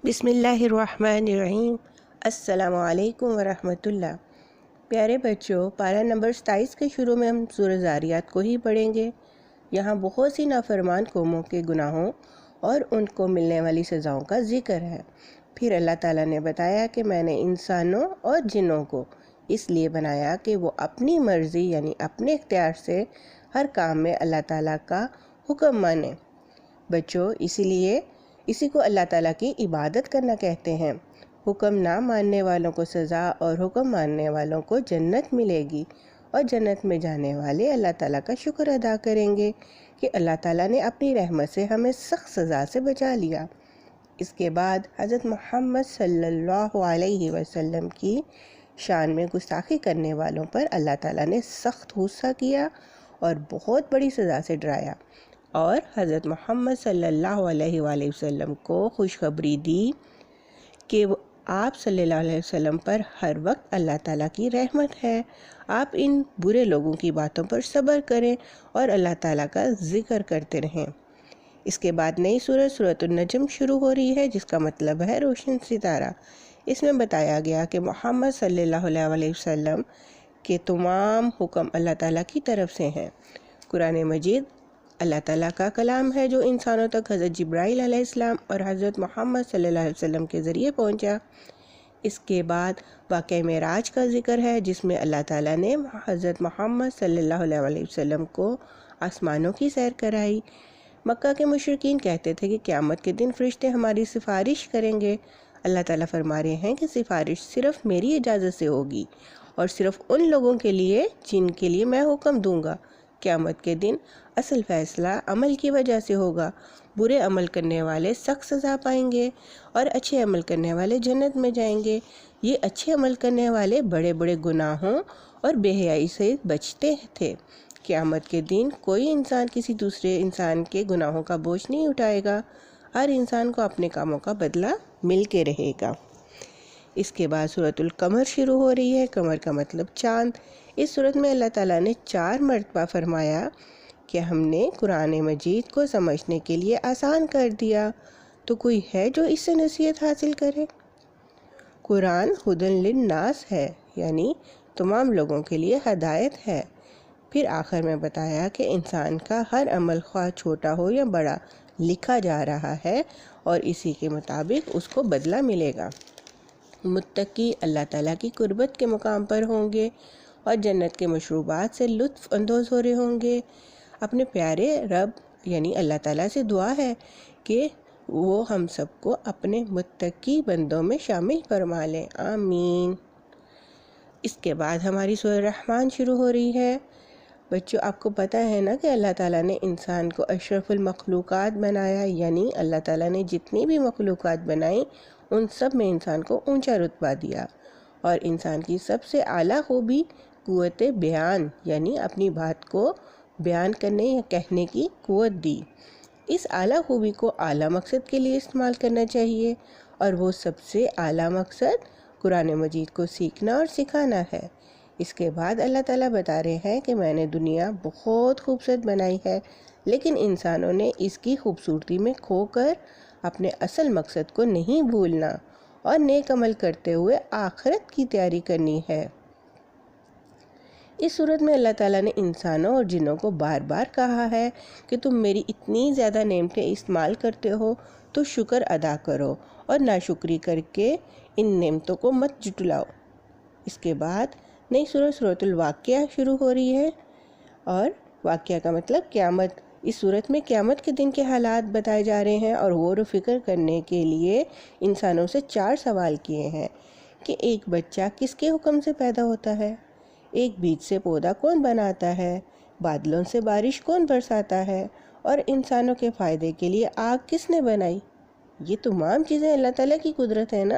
بسم اللہ الرحمن الرحیم۔ السلام علیکم ورحمۃ اللہ۔ پیارے بچوں، پارہ نمبر 27 کے شروع میں ہم سورہ ذریعے کو ہی پڑھیں گے۔ یہاں بہت سی نافرمان قوموں کے گناہوں اور ان کو ملنے والی سزاؤں کا ذکر ہے۔ پھر اللہ تعالیٰ نے بتایا کہ میں نے انسانوں اور جنوں کو اس لیے بنایا کہ وہ اپنی مرضی یعنی اپنے اختیار سے ہر کام میں اللہ تعالیٰ کا حکم مانیں۔ بچوں، اسی کو اللہ تعالیٰ کی عبادت کرنا کہتے ہیں۔ حکم نہ ماننے والوں کو سزا اور حکم ماننے والوں کو جنت ملے گی، اور جنت میں جانے والے اللہ تعالیٰ کا شکر ادا کریں گے کہ اللہ تعالیٰ نے اپنی رحمت سے ہمیں سخت سزا سے بچا لیا۔ اس کے بعد حضرت محمد صلی اللہ علیہ وسلم کی شان میں گستاخی کرنے والوں پر اللہ تعالیٰ نے سخت غصہ کیا اور بہت بڑی سزا سے ڈرایا، اور حضرت محمد صلی اللہ علیہ وآلہ وسلم کو خوشخبری دی کہ آپ صلی اللہ علیہ وسلم پر ہر وقت اللہ تعالیٰ کی رحمت ہے۔ آپ ان برے لوگوں کی باتوں پر صبر کریں اور اللہ تعالیٰ کا ذکر کرتے رہیں۔ اس کے بعد نئی سورۃ النجم شروع ہو رہی ہے، جس کا مطلب ہے روشن ستارہ۔ اس میں بتایا گیا کہ محمد صلی اللہ علیہ وسلم کے تمام حکم اللہ تعالیٰ کی طرف سے ہیں۔ قرآن مجید اللہ تعالیٰ کا کلام ہے جو انسانوں تک حضرت جبرائیل علیہ السلام اور حضرت محمد صلی اللہ علیہ وسلم کے ذریعے پہنچا۔ اس کے بعد واقعہ معراج کا ذکر ہے، جس میں اللہ تعالیٰ نے حضرت محمد صلی اللہ علیہ وسلم کو آسمانوں کی سیر کرائی۔ مکہ کے مشرکین کہتے تھے کہ قیامت کے دن فرشتے ہماری سفارش کریں گے۔ اللہ تعالیٰ فرما رہے ہیں کہ سفارش صرف میری اجازت سے ہوگی، اور صرف ان لوگوں کے لیے جن کے لیے میں حکم دوں گا۔ قیامت کے دن اصل فیصلہ عمل کی وجہ سے ہوگا۔ برے عمل کرنے والے سخت سزا پائیں گے اور اچھے عمل کرنے والے جنت میں جائیں گے۔ یہ اچھے عمل کرنے والے بڑے بڑے گناہوں اور بے حیائی سے بچتے تھے۔ قیامت کے دن کوئی انسان کسی دوسرے انسان کے گناہوں کا بوجھ نہیں اٹھائے گا۔ ہر انسان کو اپنے کاموں کا بدلہ مل کے رہے گا۔ اس کے بعد سورۃ القمر شروع ہو رہی ہے۔ قمر کا مطلب چاند۔ اس سورت میں اللہ تعالیٰ نے 4 مرتبہ فرمایا کہ ہم نے قرآن مجید کو سمجھنے کے لیے آسان کر دیا، تو کوئی ہے جو اس سے نصیحت حاصل کرے؟ قرآن ہدی للناس ہے، یعنی تمام لوگوں کے لیے ہدایت ہے۔ پھر آخر میں بتایا کہ انسان کا ہر عمل خواہ چھوٹا ہو یا بڑا لکھا جا رہا ہے، اور اسی کے مطابق اس کو بدلہ ملے گا۔ متقی اللہ تعالیٰ کی قربت کے مقام پر ہوں گے اور جنت کے مشروبات سے لطف اندوز ہو رہے ہوں گے۔ اپنے پیارے رب یعنی اللہ تعالیٰ سے دعا ہے کہ وہ ہم سب کو اپنے متقی بندوں میں شامل فرما لیں، آمین۔ اس کے بعد ہماری سورہ رحمان شروع ہو رہی ہے۔ بچوں، آپ کو پتہ ہے نا کہ اللہ تعالیٰ نے انسان کو اشرف المخلوقات بنایا، یعنی اللہ تعالیٰ نے جتنی بھی مخلوقات بنائیں ان سب میں انسان کو اونچا رتبہ دیا، اور انسان کی سب سے اعلیٰ خوبی قوت بیان یعنی اپنی بات کو بیان کرنے یا کہنے کی قوت دی۔ اس اعلیٰ خوبی کو اعلیٰ مقصد کے لیے استعمال کرنا چاہیے، اور وہ سب سے اعلیٰ مقصد قرآن مجید کو سیکھنا اور سکھانا ہے۔ اس کے بعد اللہ تعالیٰ بتا رہے ہیں کہ میں نے دنیا بہت خوبصورت بنائی ہے، لیکن انسانوں نے اس کی خوبصورتی میں کھو کر اپنے اصل مقصد کو نہیں بھولنا، اور نیک عمل کرتے ہوئے آخرت کی تیاری کرنی ہے۔ اس صورت میں اللہ تعالیٰ نے انسانوں اور جنوں کو بار بار کہا ہے کہ تم میری اتنی زیادہ نعمتیں استعمال کرتے ہو تو شکر ادا کرو، اور ناشکری کر کے ان نعمتوں کو مت جھٹلاؤ۔ اس کے بعد نئی سورۃ الواقعہ شروع ہو رہی ہے، اور واقعہ کا مطلب قیامت۔ اس صورت میں قیامت کے دن کے حالات بتائے جا رہے ہیں، اور غور و فکر کرنے کے لیے انسانوں سے 4 سوال کیے ہیں کہ ایک بچہ کس کے حکم سے پیدا ہوتا ہے، ایک بیج سے پودا کون بناتا ہے، بادلوں سے بارش کون برساتا ہے، اور انسانوں کے فائدے کے لیے آگ کس نے بنائی۔ یہ تمام چیزیں اللہ تعالیٰ کی قدرت ہے نا۔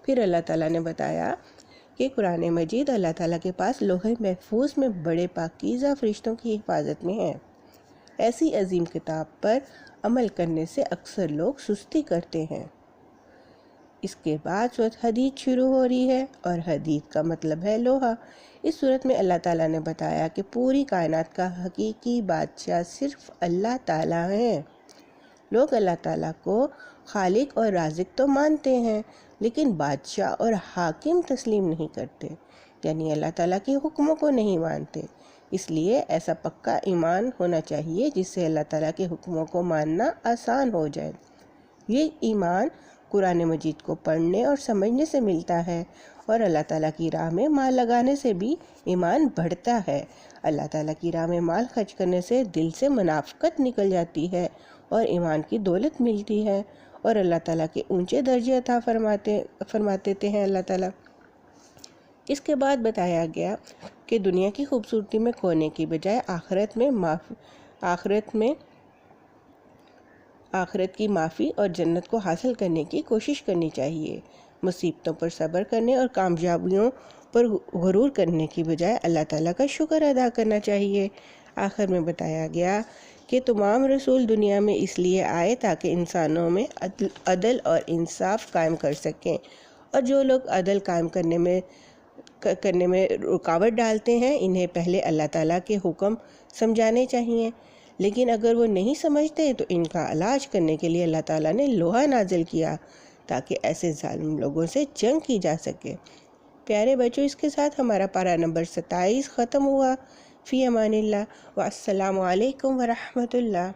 پھر اللہ تعالیٰ نے بتایا کہ قرآن مجید اللہ تعالیٰ کے پاس لوح محفوظ میں بڑے پاکیزہ فرشتوں کی حفاظت میں ہے۔ ایسی عظیم کتاب پر عمل کرنے سے اکثر لوگ سستی کرتے ہیں۔ اس کے بعد سورۃ حدید شروع ہو رہی ہے، اور حدید کا مطلب ہے لوہا۔ اس صورت میں اللہ تعالیٰ نے بتایا کہ پوری کائنات کا حقیقی بادشاہ صرف اللہ تعالیٰ ہیں۔ لوگ اللہ تعالیٰ کو خالق اور رازق تو مانتے ہیں لیکن بادشاہ اور حاکم تسلیم نہیں کرتے، یعنی اللہ تعالیٰ کے حکموں کو نہیں مانتے۔ اس لیے ایسا پکا ایمان ہونا چاہیے جس سے اللہ تعالیٰ کے حکموں کو ماننا آسان ہو جائے۔ یہ ایمان قرآن مجید کو پڑھنے اور سمجھنے سے ملتا ہے، اور اللہ تعالیٰ کی راہ میں مال لگانے سے بھی ایمان بڑھتا ہے۔ اللہ تعالیٰ کی راہ میں مال خرچ کرنے سے دل سے منافقت نکل جاتی ہے اور ایمان کی دولت ملتی ہے، اور اللہ تعالیٰ کے اونچے درجے عطا فرماتے ہیں اللہ تعالیٰ۔ اس کے بعد بتایا گیا کہ دنیا کی خوبصورتی میں کھونے کی بجائے آخرت کی معافی اور جنت کو حاصل کرنے کی کوشش کرنی چاہیے۔ مصیبتوں پر صبر کرنے اور کامیابیوں پر غرور کرنے کی بجائے اللہ تعالیٰ کا شکر ادا کرنا چاہیے۔ آخر میں بتایا گیا کہ تمام رسول دنیا میں اس لیے آئے تاکہ انسانوں میں عدل اور انصاف قائم کر سکیں، اور جو لوگ عدل قائم کرنے میں رکاوٹ ڈالتے ہیں انہیں پہلے اللہ تعالیٰ کے حکم سمجھانے چاہیے، لیکن اگر وہ نہیں سمجھتے تو ان کا علاج کرنے کے لیے اللہ تعالیٰ نے لوہا نازل کیا تاکہ ایسے ظالم لوگوں سے جنگ کی جا سکے۔ پیارے بچوں، اس کے ساتھ ہمارا پارہ نمبر 27 ختم ہوا۔ فی امان اللہ، والسلام علیکم ورحمۃ اللہ۔